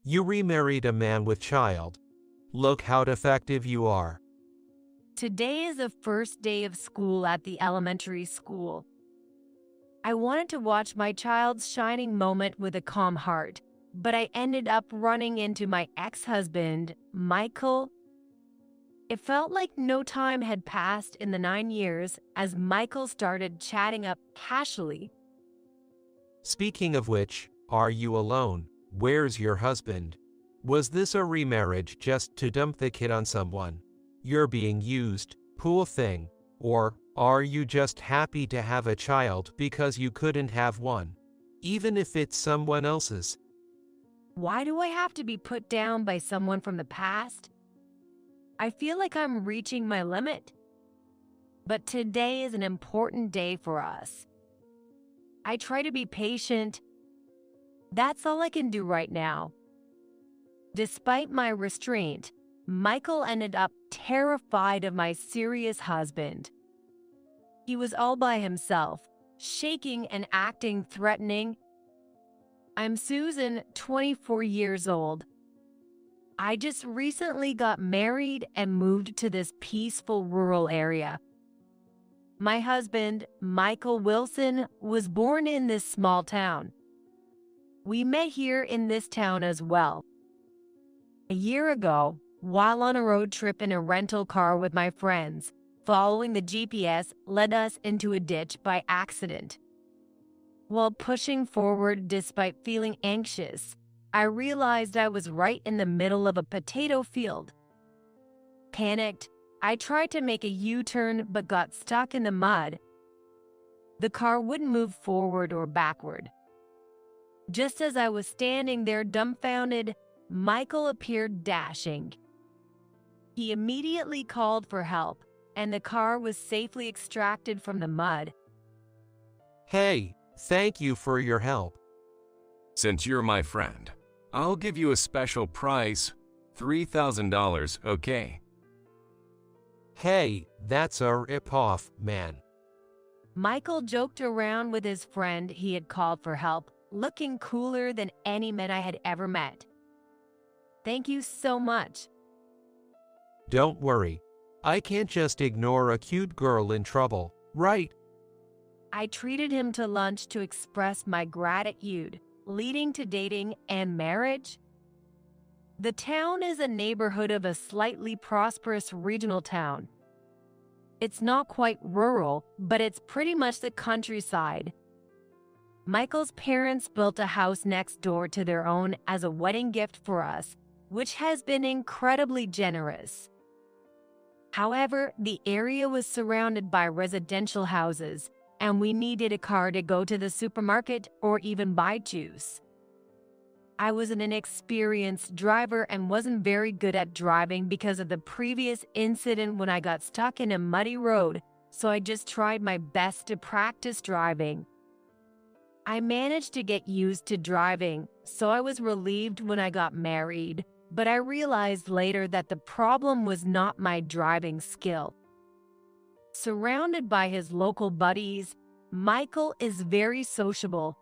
You remarried a man with child. Look how defective you are. Today is the first day of school at the elementary school. I wanted to watch my child's shining moment with a calm heart, but I ended up running into my ex-husband, Michael. It felt like no time had passed in the 9 years as Michael started chatting up casually. Speaking of which, are you alone? Where's your husband? Was this a remarriage just to dump the kid on someone? You're being used, poor thing. Or are you just happy to have a child because you couldn't have one, even if it's someone else's? Why do I have to be put down by someone from the past? I feel like I'm reaching my limit. But today is an important day for us. I try to be patient. That's all I can do right now. Despite my restraint, Michael ended up terrified of my serious husband. He was all by himself, shaking and acting threatening. I'm Susan, 24 years old. I just recently got married and moved to this peaceful rural area. My husband, Michael Wilson, was born in this small town. We met here in this town as well. A year ago, while on a road trip in a rental car with my friends, following the GPS led us into a ditch by accident. While pushing forward despite feeling anxious, I realized I was right in the middle of a potato field. Panicked, I tried to make a U-turn but got stuck in the mud. The car wouldn't move forward or backward. Just as I was standing there dumbfounded, Michael appeared dashing. He immediately called for help, and the car was safely extracted from the mud. Hey, thank you for your help. Since you're my friend, I'll give you a special price, $3,000, okay? Hey, that's a rip-off, man. Michael joked around with his friend he had called for help, looking cooler than any man I had ever met. Thank you so much. Don't worry. I can't just ignore a cute girl in trouble, right? I treated him to lunch to express my gratitude, leading to dating and marriage. The town is a neighborhood of a slightly prosperous regional town. It's not quite rural, but it's pretty much the countryside. Michael's parents built a house next door to their own as a wedding gift for us, which has been incredibly generous. However, the area was surrounded by residential houses, and we needed a car to go to the supermarket or even buy juice. I was an inexperienced driver and wasn't very good at driving because of the previous incident when I got stuck in a muddy road, so I just tried my best to practice driving. I managed to get used to driving, so I was relieved when I got married, but I realized later that the problem was not my driving skill. Surrounded by his local buddies, Michael is very sociable.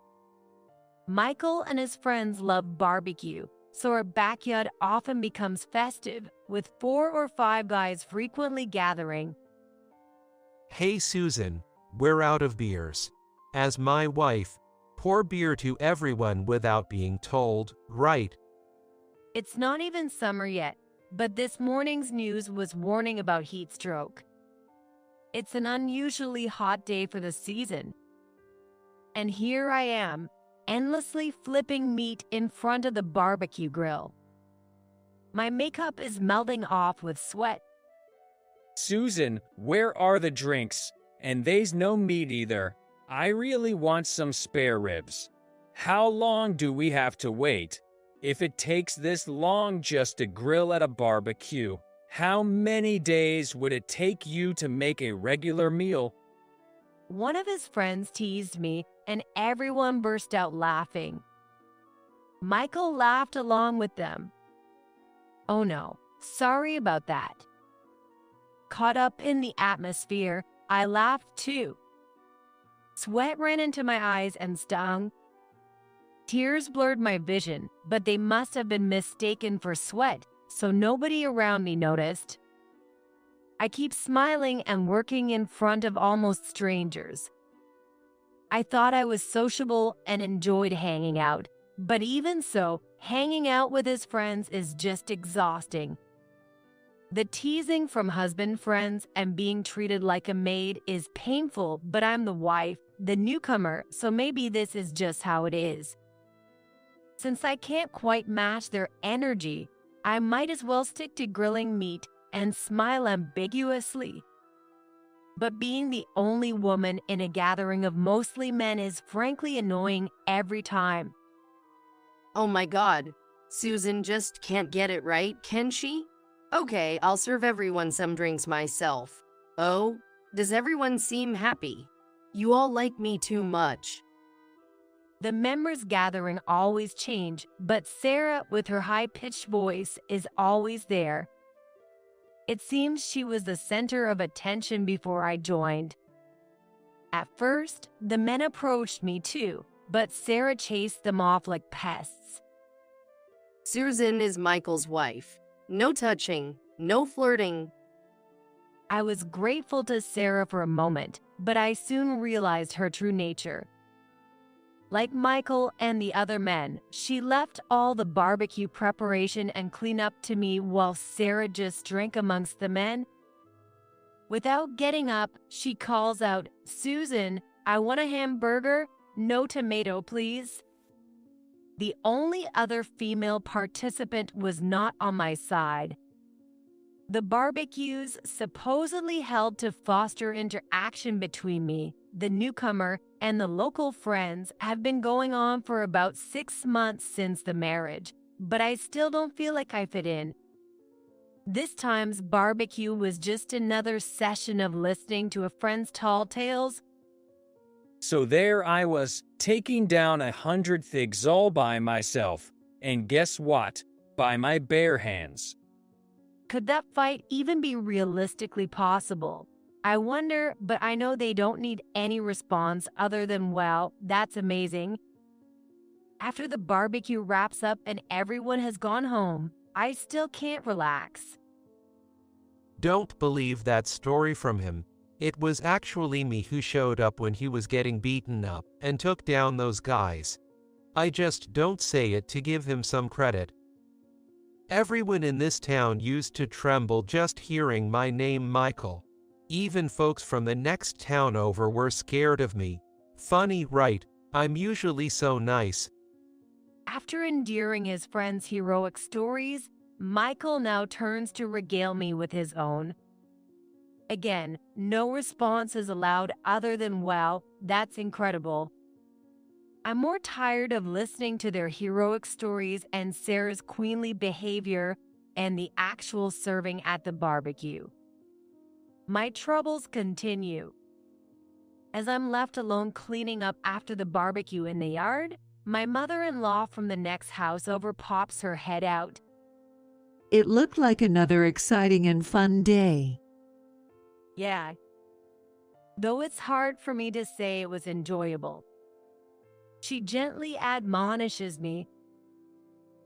Michael and his friends love barbecue, so our backyard often becomes festive, with 4 or 5 guys frequently gathering. Hey Susan, we're out of beers. As my wife, pour beer to everyone without being told, right? It's not even summer yet, but this morning's news was warning about heat stroke. It's an unusually hot day for the season. And here I am, endlessly flipping meat in front of the barbecue grill. My makeup is melting off with sweat. Susan, where are the drinks? And they's no meat either. I really want some spare ribs. How long do we have to wait? If it takes this long just to grill at a barbecue, how many days would it take you to make a regular meal? One of his friends teased me, and everyone burst out laughing. Michael laughed along with them. Oh no, sorry about that. Caught up in the atmosphere, I laughed too. Sweat ran into my eyes and stung. Tears blurred my vision, but they must have been mistaken for sweat, so nobody around me noticed. I keep smiling and working in front of almost strangers. I thought I was sociable and enjoyed hanging out, but even so, hanging out with his friends is just exhausting. The teasing from husband friends and being treated like a maid is painful, but I'm the wife, the newcomer, so maybe this is just how it is. Since I can't quite match their energy, I might as well stick to grilling meat and smile ambiguously. But being the only woman in a gathering of mostly men is frankly annoying every time. Oh my God, Susan just can't get it right, can she? Okay, I'll serve everyone some drinks myself. Oh, does everyone seem happy? You all like me too much. The members gathering always change, but Sarah, with her high-pitched voice, is always there. It seems she was the center of attention before I joined. At first, the men approached me too, but Sarah chased them off like pests. Susan is Michael's wife. No touching, no flirting. I was grateful to Sarah for a moment, but I soon realized her true nature. Like Michael and the other men, she left all the barbecue preparation and cleanup to me while Sarah just drank amongst the men. Without getting up, she calls out, "Susan, I want a hamburger, no tomato, please." The only other female participant was not on my side. The barbecues, supposedly held to foster interaction between me, the newcomer, and the local friends, have been going on for about 6 months since the marriage, but I still don't feel like I fit in. This time's barbecue was just another session of listening to a friend's tall tales. So there I was, taking down 100 thigs all by myself, and guess what? By my bare hands. Could that fight even be realistically possible? I wonder, but I know they don't need any response other than, "Wow, that's amazing." After the barbecue wraps up and everyone has gone home, I still can't relax. Don't believe that story from him. It was actually me who showed up when he was getting beaten up and took down those guys. I just don't say it to give him some credit. Everyone in this town used to tremble just hearing my name, Michael. Even folks from the next town over were scared of me. Funny, right? I'm usually so nice. After enduring his friend's heroic stories, Michael now turns to regale me with his own. Again, no response is allowed other than, "Wow, that's incredible." I'm more tired of listening to their heroic stories and Sarah's queenly behavior and the actual serving at the barbecue. My troubles continue. As I'm left alone cleaning up after the barbecue in the yard, my mother-in-law from the next house over pops her head out. It looked like another exciting and fun day. Yeah. Though it's hard for me to say it was enjoyable. She gently admonishes me.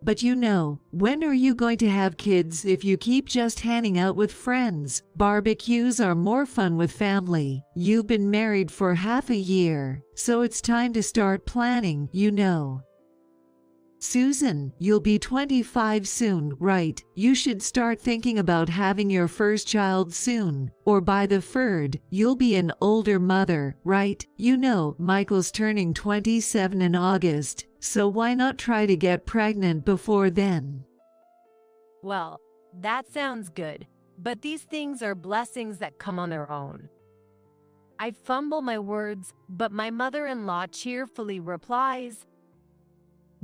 But you know, when are you going to have kids if you keep just hanging out with friends? Barbecues are more fun with family. You've been married for half a year, so it's time to start planning, you know. Susan, you'll be 25 soon, right? You should start thinking about having your first child soon. Or by the third, you'll be an older mother, right? You know, Michael's turning 27 in August, so why not try to get pregnant before then? Well, that sounds good, but these things are blessings that come on their own. I fumble my words, but my mother-in-law cheerfully replies,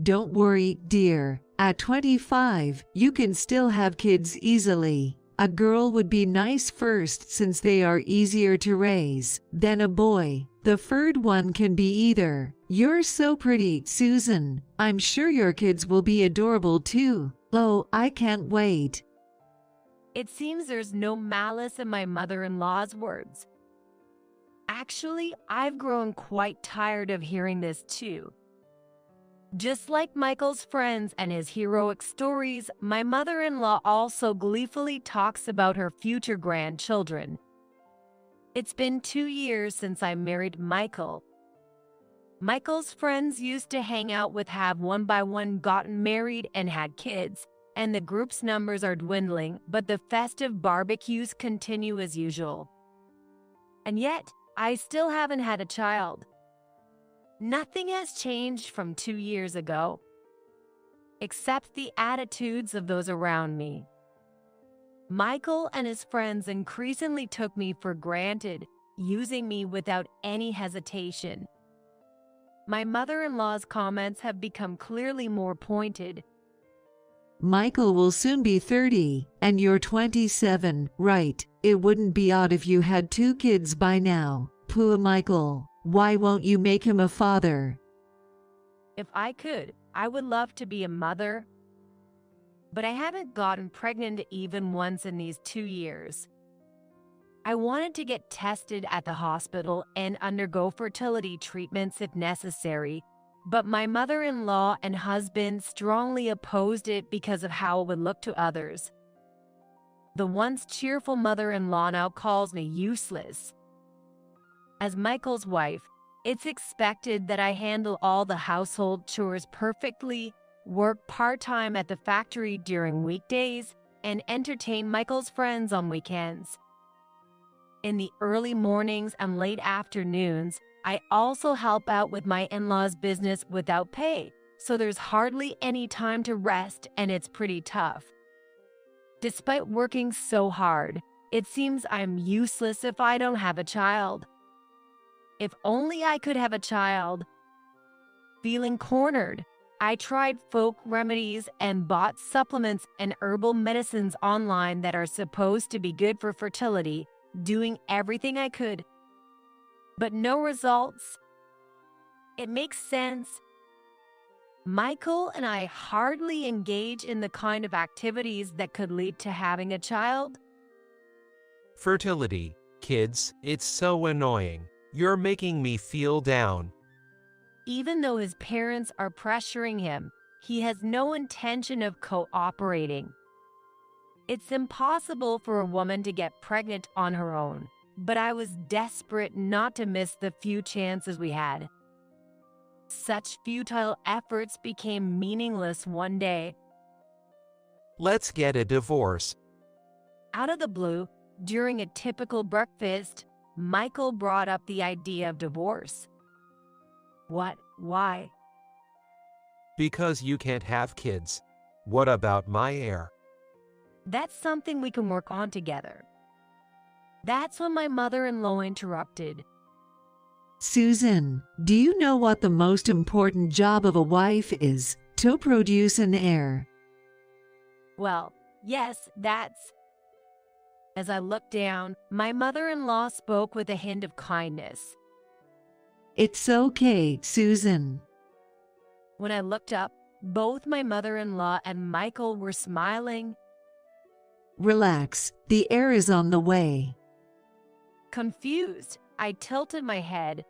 Don't worry, dear. At 25, you can still have kids easily. A girl would be nice first since they are easier to raise, then a boy. The third one can be either. You're so pretty, Susan. I'm sure your kids will be adorable too. Oh, I can't wait. It seems there's no malice in my mother-in-law's words. Actually, I've grown quite tired of hearing this too. Just like Michael's friends and his heroic stories, my mother-in-law also gleefully talks about her future grandchildren. It's been 2 years since I married Michael. Michael's friends used to hang out with have one by one gotten married and had kids, and the group's numbers are dwindling, but the festive barbecues continue as usual. And yet, I still haven't had a child. Nothing has changed from 2 years ago, except the attitudes of those around me. Michael and his friends increasingly took me for granted, using me without any hesitation. My mother-in-law's comments have become clearly more pointed. Michael will soon be 30, and you're 27, right? It wouldn't be odd if you had 2 kids by now. Poor Michael. Why won't you make him a father? If I could, I would love to be a mother, but I haven't gotten pregnant even once in these 2 years. I wanted to get tested at the hospital and undergo fertility treatments if necessary, but my mother-in-law and husband strongly opposed it because of how it would look to others. The once cheerful mother-in-law now calls me useless. As Michael's wife, it's expected that I handle all the household chores perfectly, work part-time at the factory during weekdays, and entertain Michael's friends on weekends. In the early mornings and late afternoons, I also help out with my in-laws' business without pay, so there's hardly any time to rest and it's pretty tough. Despite working so hard, it seems I'm useless if I don't have a child. If only I could have a child. Feeling cornered, I tried folk remedies and bought supplements and herbal medicines online that are supposed to be good for fertility, doing everything I could. But no results. It makes sense. Michael and I hardly engage in the kind of activities that could lead to having a child. Fertility, kids, it's so annoying. You're making me feel down. Even though his parents are pressuring him, he has no intention of cooperating. It's impossible for a woman to get pregnant on her own, but I was desperate not to miss the few chances we had. Such futile efforts became meaningless one day. Let's get a divorce. Out of the blue, during a typical breakfast, Michael brought up the idea of divorce. What? Why? Because you can't have kids. What about my heir? That's something we can work on together. That's when my mother-in-law interrupted. Susan, do you know what the most important job of a wife is? To produce an heir. Well, yes, that's... As I looked down, my mother-in-law spoke with a hint of kindness. It's okay, Susan. When I looked up, both my mother-in-law and Michael were smiling. Relax, the heir is on the way. Confused, I tilted my head.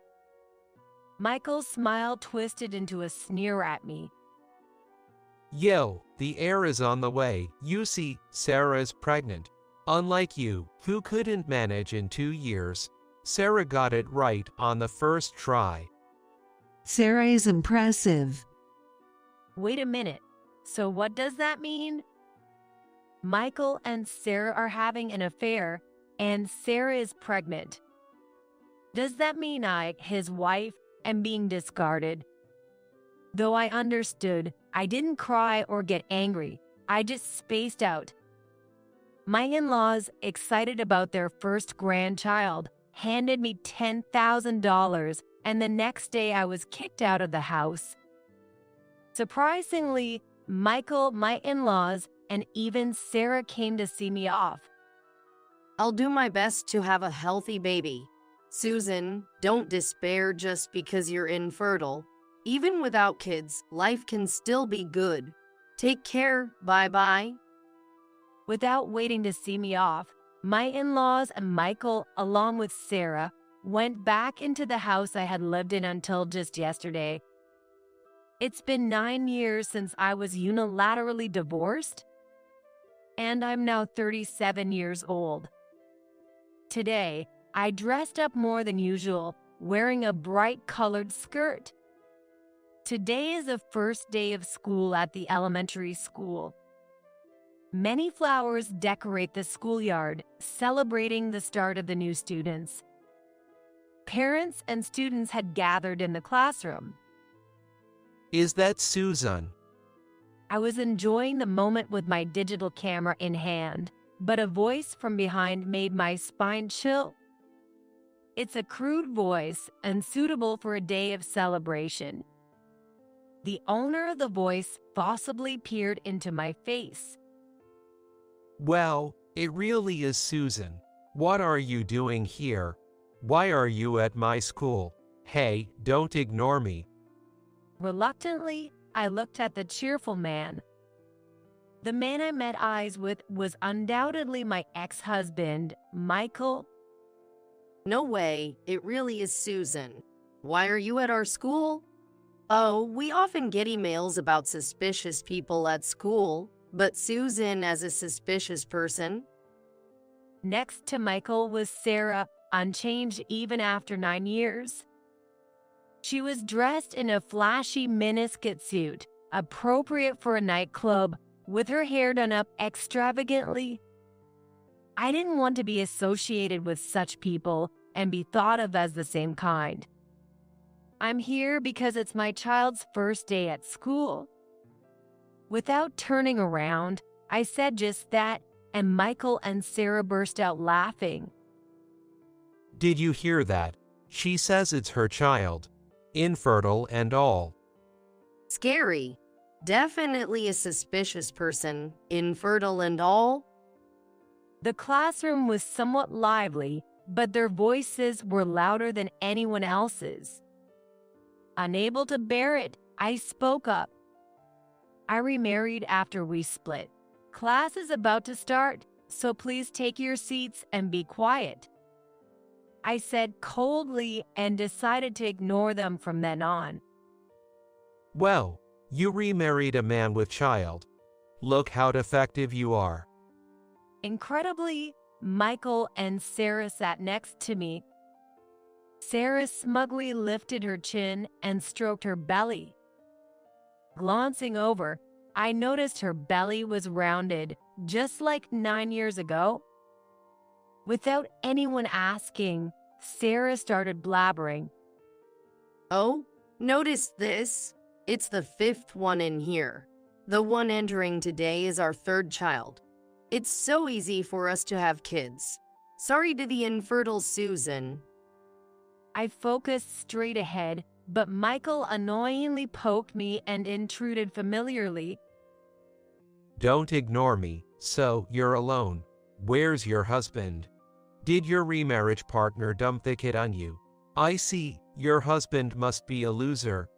Michael's smile twisted into a sneer at me. Yo, the heir is on the way. You see, Sarah's pregnant. Unlike you, who couldn't manage in 2 years, Sarah got it right on the first try. Sarah is impressive. Wait a minute, so what does that mean? Michael and Sarah are having an affair, and Sarah is pregnant. Does that mean I, his wife, am being discarded? Though I understood, I didn't cry or get angry. I just spaced out. My in-laws, excited about their first grandchild, handed me $10,000, and the next day I was kicked out of the house. Surprisingly, Michael, my in-laws, and even Sarah came to see me off. I'll do my best to have a healthy baby. Susan, don't despair just because you're infertile. Even without kids, life can still be good. Take care. Bye-bye. Without waiting to see me off, my in-laws and Michael, along with Sarah, went back into the house I had lived in until just yesterday. It's been 9 years since I was unilaterally divorced, and I'm now 37 years old. Today, I dressed up more than usual, wearing a bright-colored skirt. Today is the first day of school at the elementary school. Many flowers decorate the schoolyard, celebrating the start of the new students. Parents and students had gathered in the classroom. Is that Susan? I was enjoying the moment with my digital camera in hand, but a voice from behind made my spine chill. It's a crude voice and suitable for a day of celebration. The owner of the voice forcibly peered into my face. Well, it really is Susan. What are you doing here? Why are you at my school? Hey, don't ignore me. Reluctantly, I looked at the cheerful man. The man I met eyes with was undoubtedly my ex-husband, Michael. No way, it really is Susan. Why are you at our school? Oh, we often get emails about suspicious people at school, but Susan as a suspicious person? Next to Michael was Sarah, unchanged even after 9 years. She was dressed in a flashy miniskirt suit, appropriate for a nightclub, with her hair done up extravagantly. I didn't want to be associated with such people and be thought of as the same kind. I'm here because it's my child's first day at school. Without turning around, I said just that, and Michael and Sarah burst out laughing. Did you hear that? She says it's her child. Infertile and all. Scary. Definitely a suspicious person, infertile and all. The classroom was somewhat lively, but their voices were louder than anyone else's. Unable to bear it, I spoke up. I remarried after we split. Class is about to start, so please take your seats and be quiet. I said coldly and decided to ignore them from then on. Well, you remarried a man with child. Look how defective you are. Incredibly, Michael and Sarah sat next to me. Sarah smugly lifted her chin and stroked her belly. Glancing over, I noticed her belly was rounded, just like 9 years ago. Without anyone asking, Sarah started blabbering. Oh, notice this. It's the 5th one in here. The one entering today is our 3rd child. It's so easy for us to have kids. Sorry to the infertile Susan. I focused straight ahead, but Michael annoyingly poked me and intruded familiarly. Don't ignore me, so you're alone. Where's your husband? Did your remarriage partner dump the kid on you? I see, your husband must be a loser.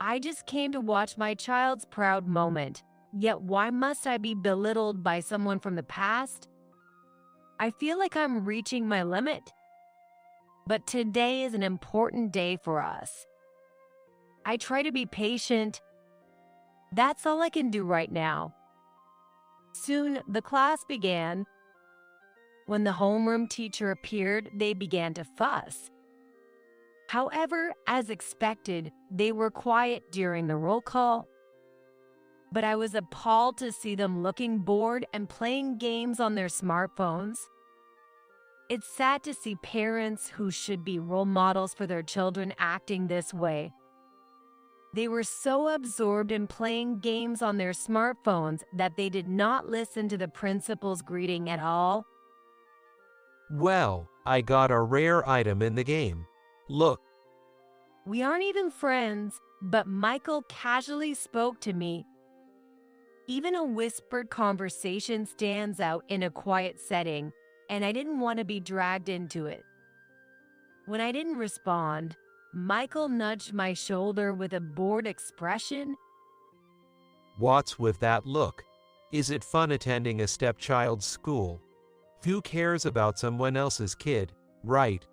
I just came to watch my child's proud moment, yet why must I be belittled by someone from the past? I feel like I'm reaching my limit. But today is an important day for us. I try to be patient. That's all I can do right now. Soon, the class began. When the homeroom teacher appeared, they began to fuss. However, as expected, they were quiet during the roll call. But I was appalled to see them looking bored and playing games on their smartphones. It's sad to see parents who should be role models for their children acting this way. They were so absorbed in playing games on their smartphones that they did not listen to the principal's greeting at all. Well, I got a rare item in the game. Look. We aren't even friends, but Michael casually spoke to me. Even a whispered conversation stands out in a quiet setting, and I didn't want to be dragged into it. When I didn't respond, Michael nudged my shoulder with a bored expression. What's with that look? Is it fun attending a stepchild's school? Who cares about someone else's kid, right?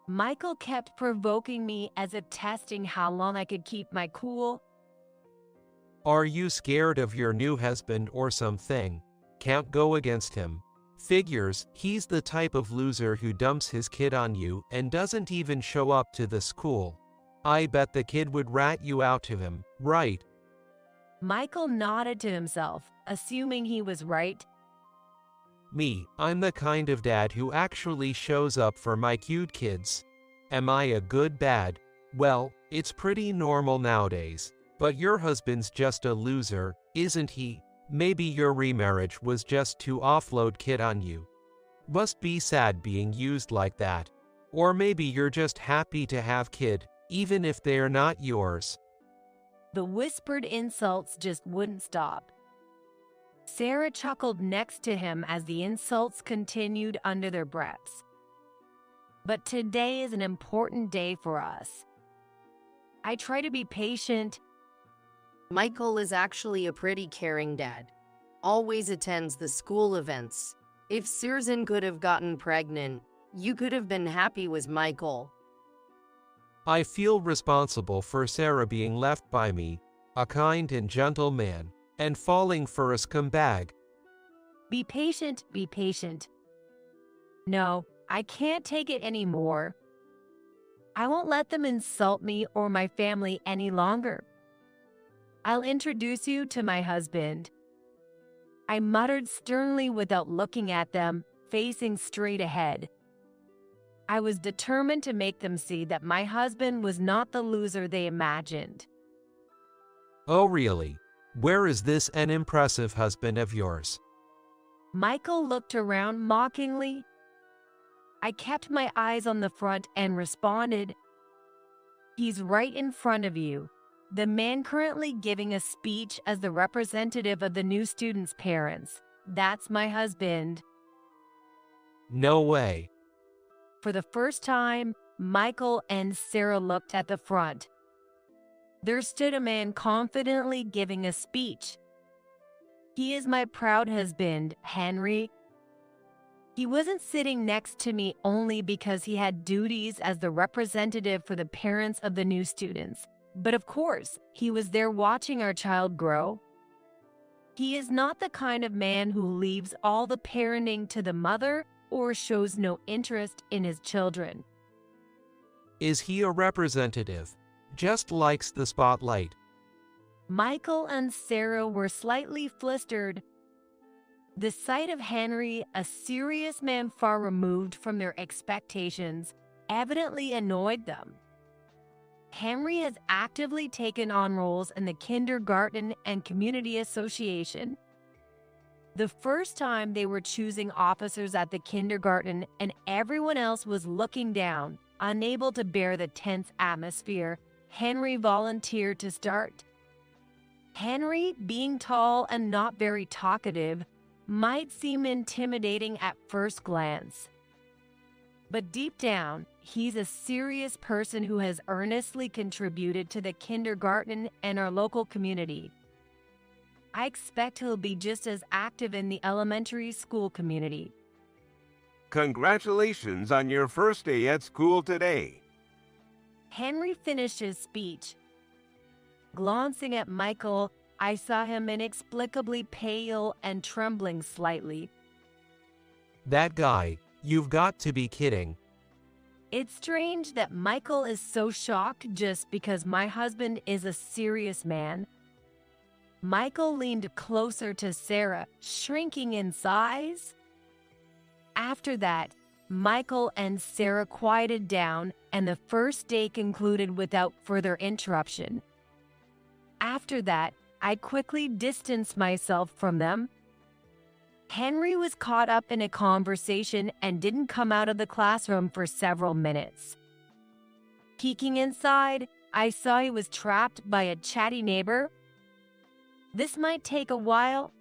Michael kept provoking me as if testing how long I could keep my cool. Are you scared of your new husband or something? Can't go against him. Figures, he's the type of loser who dumps his kid on you and doesn't even show up to the school. I bet the kid would rat you out to him, right? Michael nodded to himself, assuming he was right. Me, I'm the kind of dad who actually shows up for my cute kids. Am I a good bad? Well, it's pretty normal nowadays. But your husband's just a loser, isn't he? Maybe your remarriage was just to offload kid on you. Must be sad being used like that. Or maybe you're just happy to have kid, even if they're not yours. The whispered insults just wouldn't stop. Sarah chuckled next to him as the insults continued under their breaths. But today is an important day for us. I try to be patient. Michael is actually a pretty caring dad. Always attends the school events. If Susan could have gotten pregnant, you could have been happy with Michael. I feel responsible for Sarah being left by me, a kind and gentle man, and falling for a scumbag. Be patient, be patient. No, I can't take it anymore. I won't let them insult me or my family any longer. I'll introduce you to my husband. I muttered sternly without looking at them, facing straight ahead. I was determined to make them see that my husband was not the loser they imagined. Oh really? Where is this an impressive husband of yours? Michael looked around mockingly. I kept my eyes on the front and responded, "He's right in front of you. The man currently giving a speech as the representative of the new students' parents. That's my husband." No way. For the first time, Michael and Sarah looked at the front. There stood a man confidently giving a speech. "He is my proud husband, Henry." He wasn't sitting next to me only because he had duties as the representative for the parents of the new students. But of course, he was there watching our child grow. He is not the kind of man who leaves all the parenting to the mother or shows no interest in his children. Is he a representative? Just likes the spotlight. Michael and Sarah were slightly flustered. The sight of Henry, a serious man far removed from their expectations, evidently annoyed them. Henry has actively taken on roles in the kindergarten and community association. The first time they were choosing officers at the kindergarten and everyone else was looking down, unable to bear the tense atmosphere, Henry volunteered to start. Henry, being tall and not very talkative, might seem intimidating at first glance. But deep down, he's a serious person who has earnestly contributed to the kindergarten and our local community. I expect he'll be just as active in the elementary school community. Congratulations on your first day at school today. Henry finished his speech. Glancing at Michael, I saw him inexplicably pale and trembling slightly. That guy, you've got to be kidding. It's strange that Michael is so shocked just because my husband is a serious man. Michael leaned closer to Sarah, shrinking in size. After that, Michael and Sarah quieted down, and the first day concluded without further interruption. After that, I quickly distanced myself from them. Henry was caught up in a conversation and didn't come out of the classroom for several minutes. Peeking inside, I saw he was trapped by a chatty neighbor. This might take a while.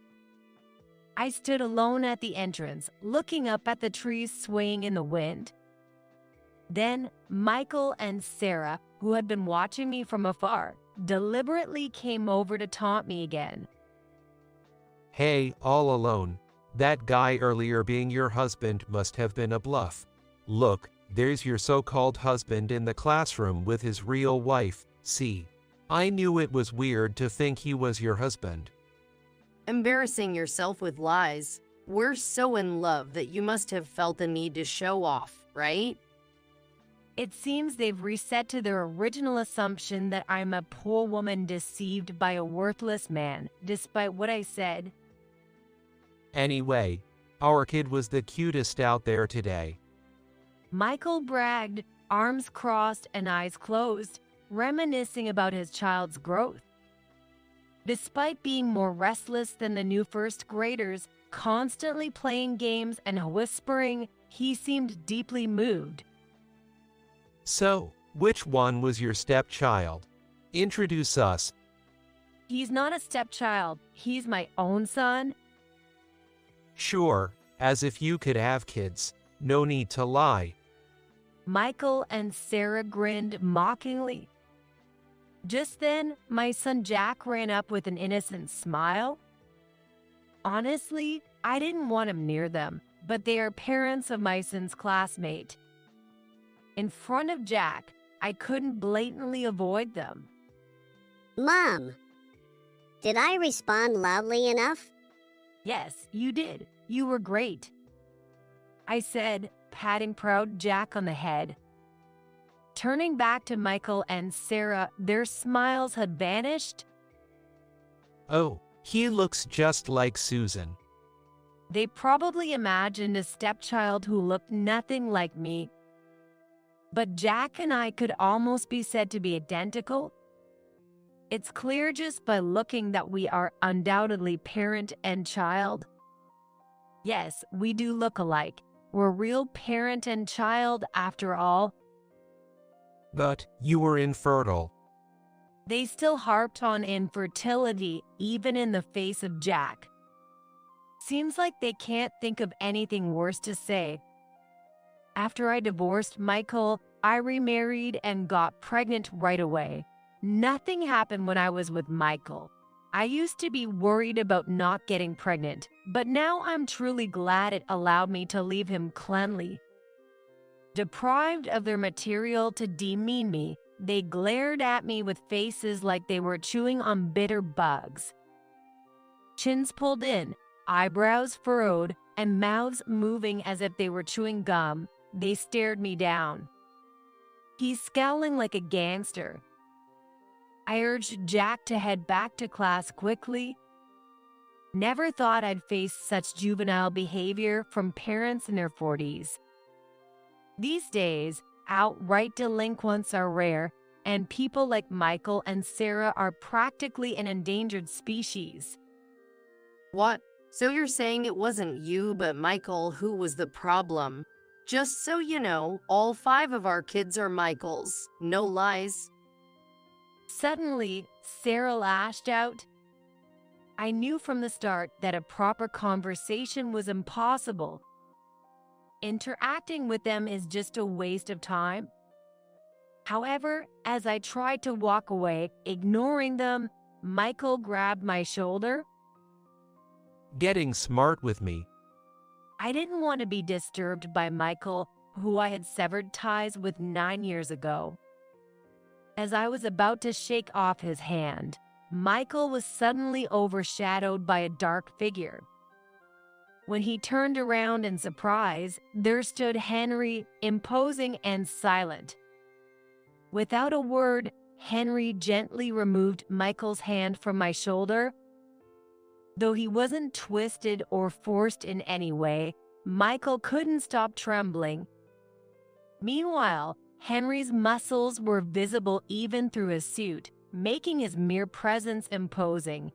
I stood alone at the entrance, looking up at the trees swaying in the wind. Then Michael and Sarah, who had been watching me from afar, deliberately came over to taunt me again. Hey, all alone. That guy earlier being your husband must have been a bluff. Look, there's your so-called husband in the classroom with his real wife. See, I knew it was weird to think he was your husband. Embarrassing yourself with lies. We're so in love that you must have felt the need to show off, right? It seems they've reset to their original assumption that I'm a poor woman deceived by a worthless man, despite what I said. Anyway, our kid was the cutest out there today. Michael bragged, arms crossed and eyes closed, reminiscing about his child's growth. Despite being more restless than the new first graders, constantly playing games and whispering, he seemed deeply moved. So, which one was your stepchild? Introduce us. He's not a stepchild, he's my own son. Sure, as if you could have kids. No need to lie. Michael and Sarah grinned mockingly. Just then, my son Jack ran up with an innocent smile. Honestly, I didn't want him near them, but they are parents of my son's classmate. In front of Jack, I couldn't blatantly avoid them. Mom, did I respond loudly enough? Yes, you did. You were great, I said, patting proud Jack on the head. Turning back to Michael and Sarah, their smiles had vanished. Oh, he looks just like Susan. They probably imagined a stepchild who looked nothing like me. But Jack and I could almost be said to be identical. It's clear just by looking that we are undoubtedly parent and child. Yes, we do look alike. We're real parent and child after all. But you were infertile. They still harped on infertility even in the face of Jack. Seems like they can't think of anything worse to say. After I divorced Michael, I remarried and got pregnant right away. Nothing happened when I was with Michael. I used to be worried about not getting pregnant, but now I'm truly glad it allowed me to leave him cleanly. Deprived of their material to demean me, they glared at me with faces like they were chewing on bitter bugs. Chins pulled in, eyebrows furrowed, and mouths moving as if they were chewing gum, they stared me down. He's scowling like a gangster. I urged Jack to head back to class quickly. Never thought I'd face such juvenile behavior from parents in their 40s. These days, outright delinquents are rare, and people like Michael and Sarah are practically an endangered species. What? So you're saying it wasn't you but Michael who was the problem? Just so you know, all 5 of our kids are Michael's. No lies. Suddenly, Sarah lashed out. I knew from the start that a proper conversation was impossible. Interacting with them is just a waste of time. However, as I tried to walk away, ignoring them, Michael grabbed my shoulder. Getting smart with me. I didn't want to be disturbed by Michael, who I had severed ties with 9 years ago. As I was about to shake off his hand, Michael was suddenly overshadowed by a dark figure. When he turned around in surprise, there stood Henry, imposing and silent. Without a word, Henry gently removed Michael's hand from my shoulder. Though he wasn't twisted or forced in any way, Michael couldn't stop trembling. Meanwhile, Henry's muscles were visible even through his suit, making his mere presence imposing.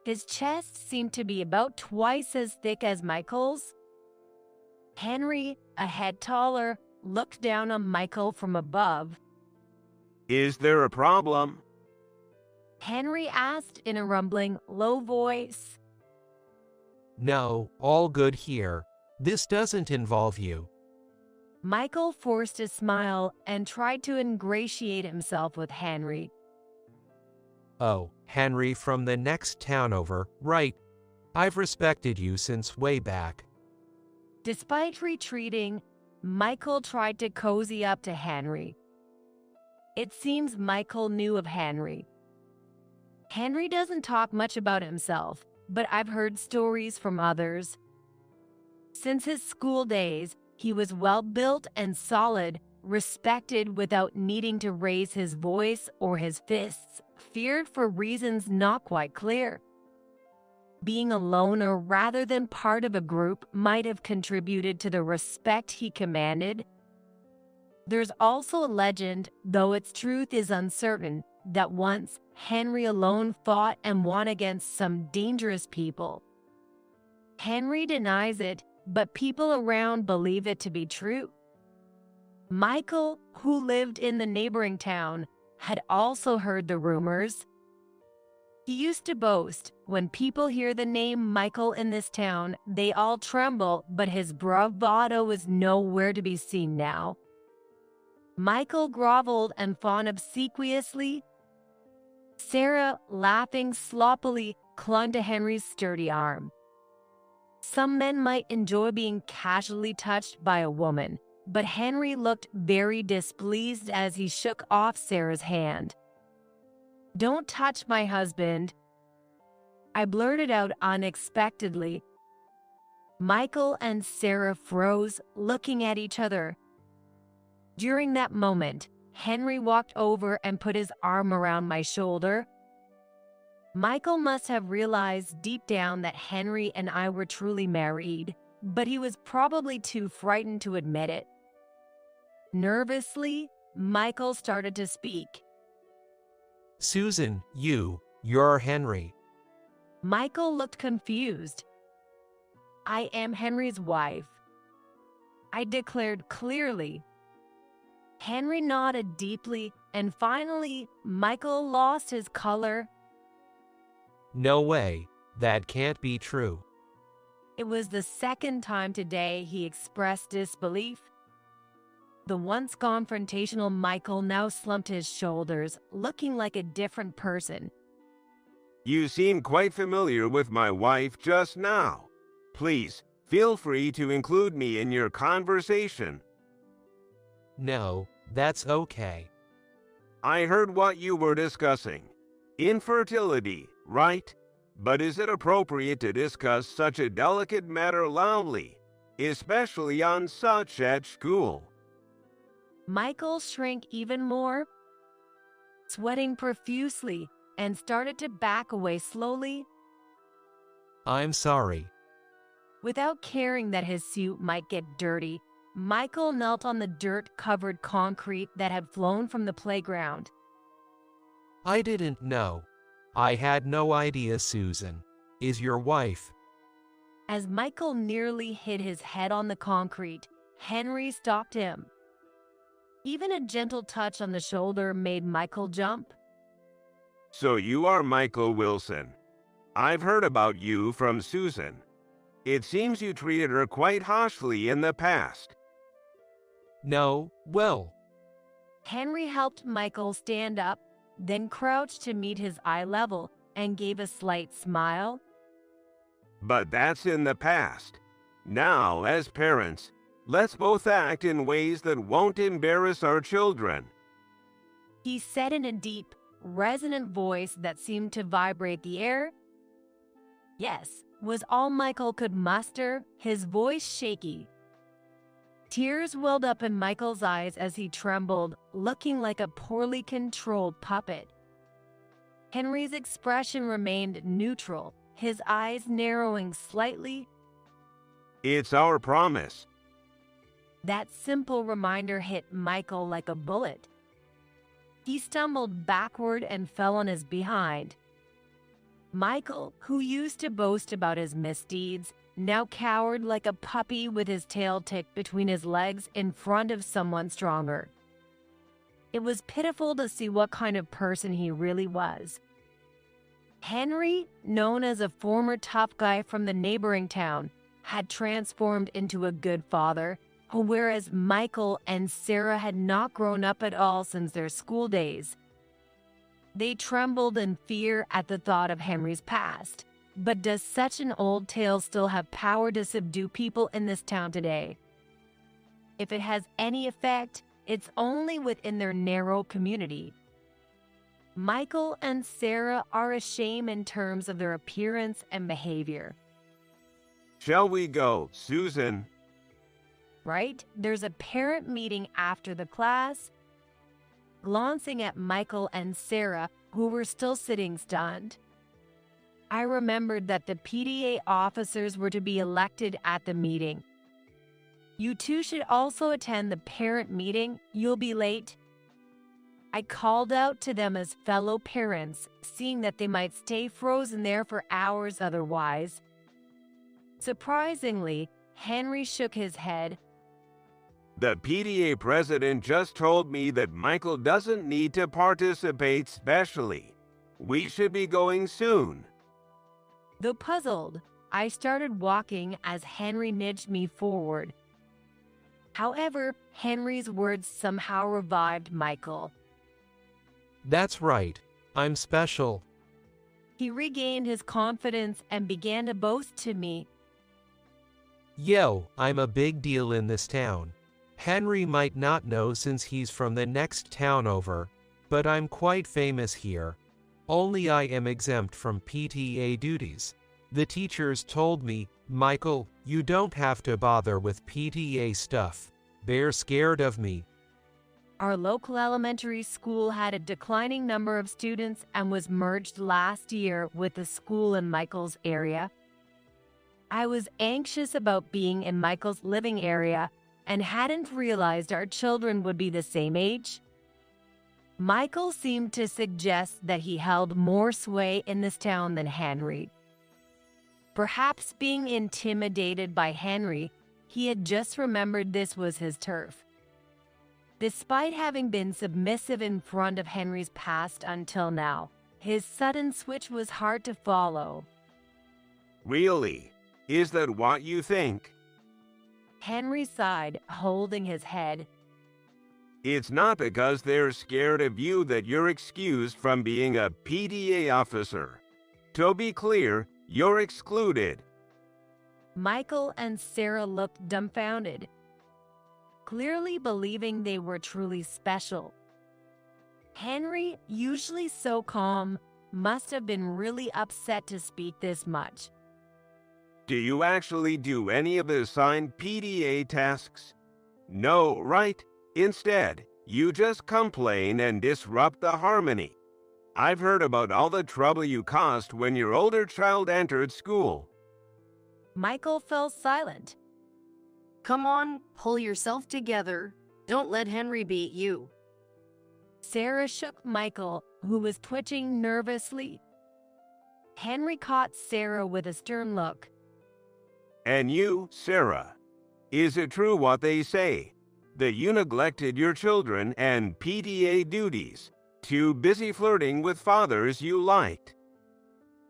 His chest seemed to be about twice as thick as Michael's. Henry, a head taller, looked down on Michael from above. Is there a problem? Henry asked in a rumbling, low voice. No, all good here. This doesn't involve you. Michael forced a smile and tried to ingratiate himself with Henry. Oh, Henry from the next town over, right? I've respected you since way back. Despite retreating, Michael tried to cozy up to Henry. It seems Michael knew of Henry. Henry doesn't talk much about himself, but I've heard stories from others. Since his school days, he was well-built and solid, respected without needing to raise his voice or his fists, feared for reasons not quite clear. Being a loner rather than part of a group might have contributed to the respect he commanded. There's also a legend, though its truth is uncertain, that once Henry alone fought and won against some dangerous people. Henry denies it, but people around believe it to be true. Michael, who lived in the neighboring town, had also heard the rumors. He used to boast, when people hear the name Michael in this town, they all tremble, but his bravado is nowhere to be seen now. Michael groveled and fawned obsequiously. Sarah, laughing sloppily, clung to Henry's sturdy arm. Some men might enjoy being casually touched by a woman, but Henry looked very displeased as he shook off Sarah's hand. "Don't touch my husband," I blurted out unexpectedly. Michael and Sarah froze, looking at each other. During that moment, Henry walked over and put his arm around my shoulder. Michael must have realized deep down that Henry and I were truly married, but he was probably too frightened to admit it. Nervously, Michael started to speak. "Susan, you're Henry." Michael looked confused. "I am Henry's wife," I declared clearly. Henry nodded deeply, and finally, Michael lost his color. "No way, that can't be true." It was the second time today he expressed disbelief. The once confrontational Michael now slumped his shoulders, looking like a different person. You seem quite familiar with my wife just now. Please, feel free to include me in your conversation. "No, that's okay." I heard what you were discussing. Infertility, right? But is it appropriate to discuss such a delicate matter loudly, especially on such at school? Michael shrank even more, sweating profusely, and started to back away slowly. "I'm sorry." Without caring that his suit might get dirty, Michael knelt on the dirt-covered concrete that had flown from the playground. "I didn't know. I had no idea Susan is your wife." As Michael nearly hit his head on the concrete, Henry stopped him. Even a gentle touch on the shoulder made Michael jump. So you are Michael Wilson. I've heard about you from Susan. It seems you treated her quite harshly in the past. "No, well." Henry helped Michael stand up, then crouched to meet his eye level and gave a slight smile. But that's in the past. Now, as parents, let's both act in ways that won't embarrass our children. He said in a deep, resonant voice that seemed to vibrate the air. "Yes," was all Michael could muster, his voice shaky. Tears welled up in Michael's eyes as he trembled, looking like a poorly controlled puppet. Henry's expression remained neutral, his eyes narrowing slightly. It's our promise. That simple reminder hit Michael like a bullet. He stumbled backward and fell on his behind. Michael, who used to boast about his misdeeds, now cowered like a puppy with his tail tucked between his legs in front of someone stronger. It was pitiful to see what kind of person he really was. Henry, known as a former tough guy from the neighboring town, had transformed into a good father, whereas Michael and Sarah had not grown up at all since their school days. They trembled in fear at the thought of Henry's past. But does such an old tale still have power to subdue people in this town today? If it has any effect, it's only within their narrow community. Michael and Sarah are a shame in terms of their appearance and behavior. Shall we go, Susan? Right? There's a parent meeting after the class. Glancing at Michael and Sarah, who were still sitting stunned, I remembered that the PTA officers were to be elected at the meeting. You two should also attend the parent meeting. You'll be late. I called out to them as fellow parents, seeing that they might stay frozen there for hours otherwise. Surprisingly, Henry shook his head. The PTA president just told me that Michael doesn't need to participate specially. We should be going soon. Though puzzled, I started walking as Henry nudged me forward. However, Henry's words somehow revived Michael. That's right. I'm special. He regained his confidence and began to boast to me. Yo, I'm a big deal in this town. Henry might not know since he's from the next town over, but I'm quite famous here. Only I am exempt from PTA duties. The teachers told me, Michael, you don't have to bother with PTA stuff. They're scared of me. Our local elementary school had a declining number of students and was merged last year with a school in Michael's area. I was anxious about being in Michael's living area and hadn't realized our children would be the same age. Michael seemed to suggest that he held more sway in this town than Henry. Perhaps being intimidated by Henry, he had just remembered this was his turf. Despite having been submissive in front of Henry's past until now, his sudden switch was hard to follow. Really? Is that what you think? Henry sighed, holding his head. It's not because they're scared of you that you're excused from being a PTA officer. To be clear, you're excluded. Michael and Sarah looked dumbfounded, clearly believing they were truly special. Henry, usually so calm, must have been really upset to speak this much. Do you actually do any of the assigned PTA tasks? No, right? Instead, you just complain and disrupt the harmony. I've heard about all the trouble you caused when your older child entered school. Michael fell silent. Come on, pull yourself together. Don't let Henry beat you. Sarah shook Michael, who was twitching nervously. Henry caught Sarah with a stern look. And you, Sarah, is it true what they say, that you neglected your children and PTA duties, too busy flirting with fathers you liked?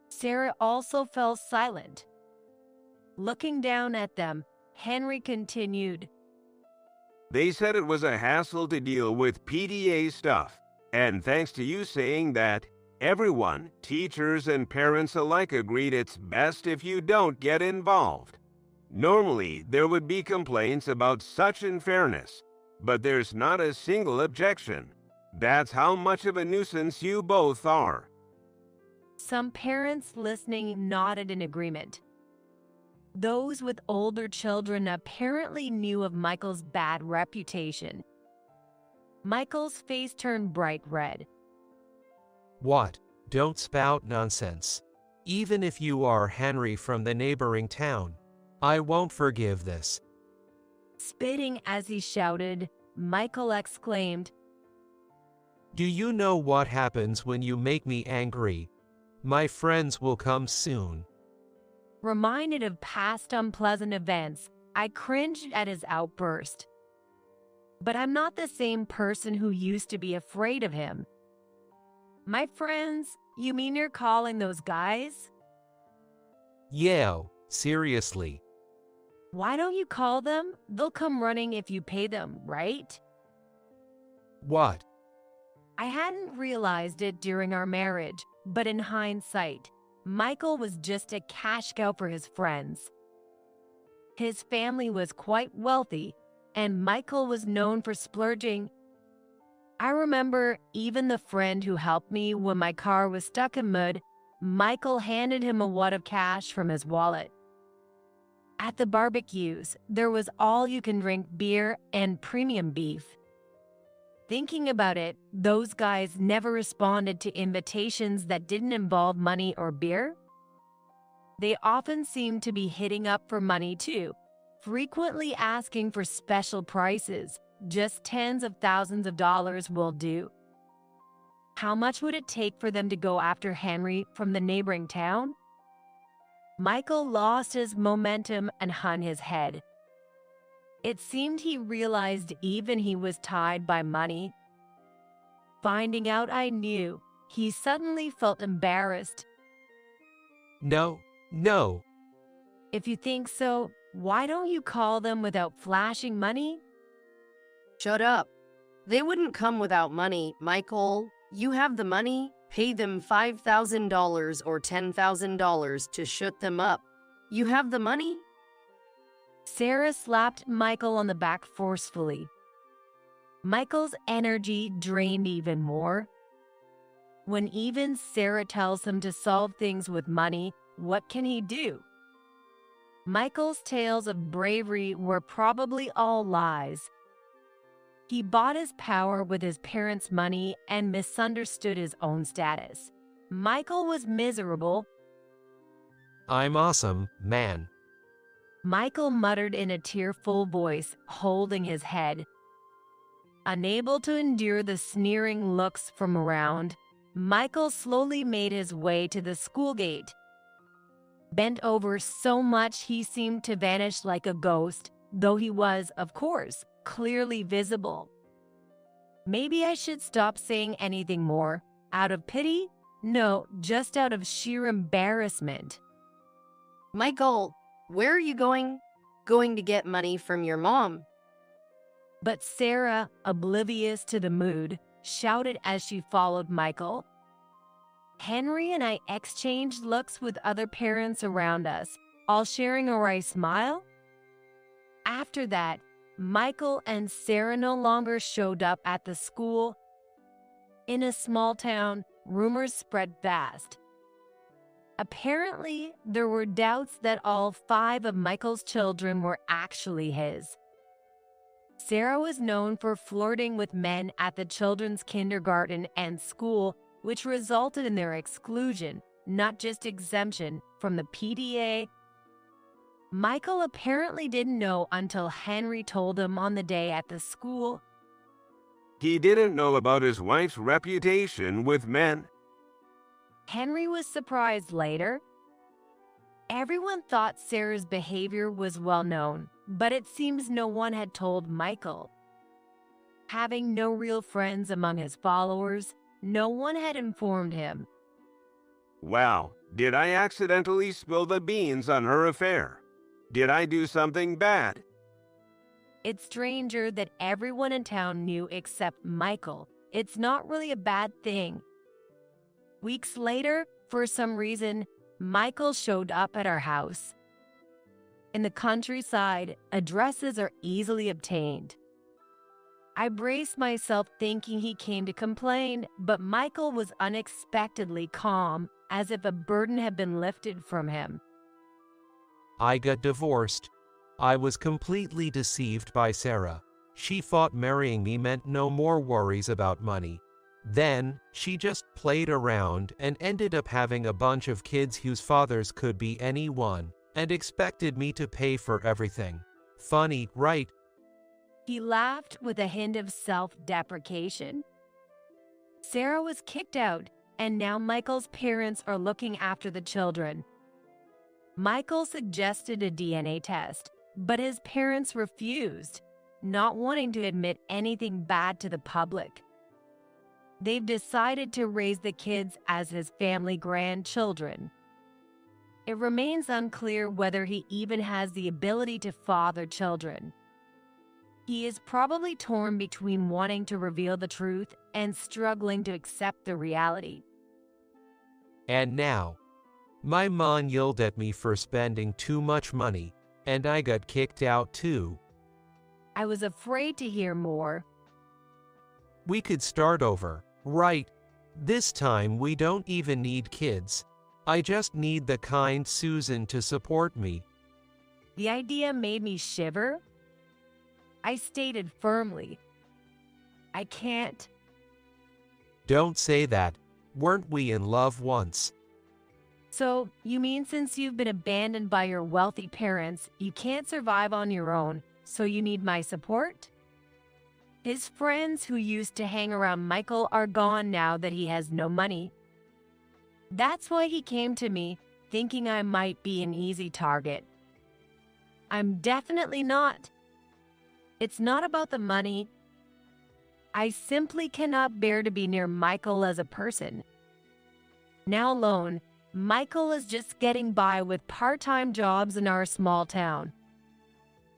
Sarah also fell silent. Looking down at them, Henry continued. They said it was a hassle to deal with PTA stuff, and thanks to you saying that, everyone, teachers and parents alike, agreed it's best if you don't get involved. Normally, there would be complaints about such unfairness, but there's not a single objection. That's how much of a nuisance you both are. Some parents listening nodded in agreement. Those with older children apparently knew of Michael's bad reputation. Michael's face turned bright red. What? Don't spout nonsense. Even if you are Henry from the neighboring town, I won't forgive this. Spitting as he shouted, Michael exclaimed, Do you know what happens when you make me angry? My friends will come soon. Reminded of past unpleasant events, I cringed at his outburst. But I'm not the same person who used to be afraid of him. My friends? You mean you're calling those guys? Yeah, seriously. Why don't you call them? They'll come running if you pay them, right? What? I hadn't realized it during our marriage, but in hindsight, Michael was just a cash cow for his friends. His family was quite wealthy, and Michael was known for splurging. I remember even the friend who helped me when my car was stuck in mud, Michael handed him a wad of cash from his wallet. At the barbecues, there was all-you-can-drink beer and premium beef. Thinking about it, those guys never responded to invitations that didn't involve money or beer. They often seemed to be hitting up for money too, frequently asking for special prices. Just tens of thousands of dollars will do. How much would it take for them to go after Henry from the neighboring town? Michael lost his momentum and hung his head. It seemed he realized even he was tied by money. Finding out I knew, he suddenly felt embarrassed. No, no. If you think so, why don't you call them without flashing money? Shut up. They wouldn't come without money, Michael. You have the money, pay them $5,000 or $10,000 to shut them up. You have the money? Sarah slapped Michael on the back forcefully. Michael's energy drained even more. When even Sarah tells him to solve things with money, what can he do? Michael's tales of bravery were probably all lies. He bought his power with his parents' money and misunderstood his own status. Michael was miserable. I'm awesome, man. Michael muttered in a tearful voice, holding his head. Unable to endure the sneering looks from around, Michael slowly made his way to the school gate. Bent over so much he seemed to vanish like a ghost, though he was, of course, clearly visible. Maybe I should stop saying anything more. Out of pity? No, just out of sheer embarrassment. Michael, where are you going? Going to get money from your mom. But Sarah, oblivious to the mood, shouted as she followed Michael. Henry and I exchanged looks with other parents around us, all sharing a wry smile. After that, Michael and Sarah no longer showed up at the school. In a small town, rumors spread fast. Apparently, there were doubts that all 5 of Michael's children were actually his. Sarah was known for flirting with men at the children's kindergarten and school, which resulted in their exclusion, not just exemption, from the PTA. Michael apparently didn't know until Henry told him on the day at the school. He didn't know about his wife's reputation with men. Henry was surprised later. Everyone thought Sarah's behavior was well known, but it seems no one had told Michael. Having no real friends among his followers, no one had informed him. Wow, did I accidentally spill the beans on her affair? Did I do something bad? It's stranger that everyone in town knew except Michael. It's not really a bad thing. Weeks later, for some reason, Michael showed up at our house. In the countryside, addresses are easily obtained. I braced myself thinking he came to complain, but Michael was unexpectedly calm, as if a burden had been lifted from him. I got divorced. I was completely deceived by Sarah. She thought marrying me meant no more worries about money. Then, she just played around and ended up having a bunch of kids whose fathers could be anyone, and expected me to pay for everything. Funny, right? He laughed with a hint of self-deprecation. Sarah was kicked out, and now Michael's parents are looking after the children. Michael suggested a DNA test, but his parents refused, not wanting to admit anything bad to the public. They've decided to raise the kids as his family grandchildren. It remains unclear whether he even has the ability to father children. He is probably torn between wanting to reveal the truth and struggling to accept the reality. And now, my mom yelled at me for spending too much money, and I got kicked out too. I was afraid to hear more. We could start over, right? This time we don't even need kids. I just need the kind Susan to support me. The idea made me shiver. I stated firmly, I can't. Don't say that. Weren't we in love once? So, you mean since you've been abandoned by your wealthy parents, you can't survive on your own, so you need my support? His friends who used to hang around Michael are gone now that he has no money. That's why he came to me, thinking I might be an easy target. I'm definitely not. It's not about the money. I simply cannot bear to be near Michael as a person. Now alone, Michael is just getting by with part-time jobs in our small town.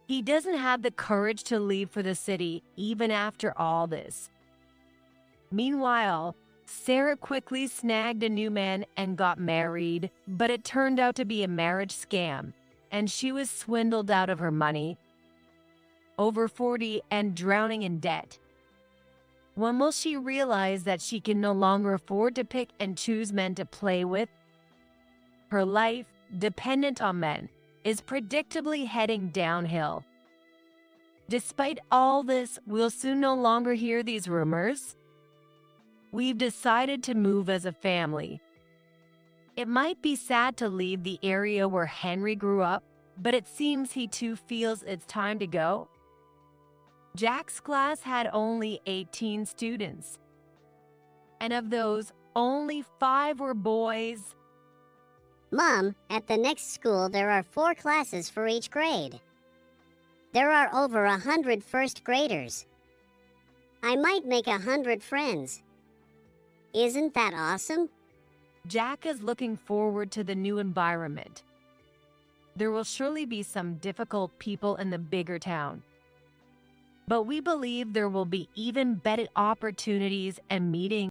He doesn't have the courage to leave for the city even after all this. Meanwhile, Sarah quickly snagged a new man and got married, but it turned out to be a marriage scam, and she was swindled out of her money. Over 40 and drowning in debt. When will she realize that she can no longer afford to pick and choose men to play with? Her life, dependent on men, is predictably heading downhill. Despite all this, we'll soon no longer hear these rumors. We've decided to move as a family. It might be sad to leave the area where Henry grew up, but it seems he too feels it's time to go. Jack's class had only 18 students, and of those, only 5 were boys. Mom, at the next school there are 4 classes for each grade. There are over 100 first graders. I might make 100 friends. Isn't that awesome? Jack is looking forward to the new environment. There will surely be some difficult people in the bigger town. But we believe there will be even better opportunities and meetings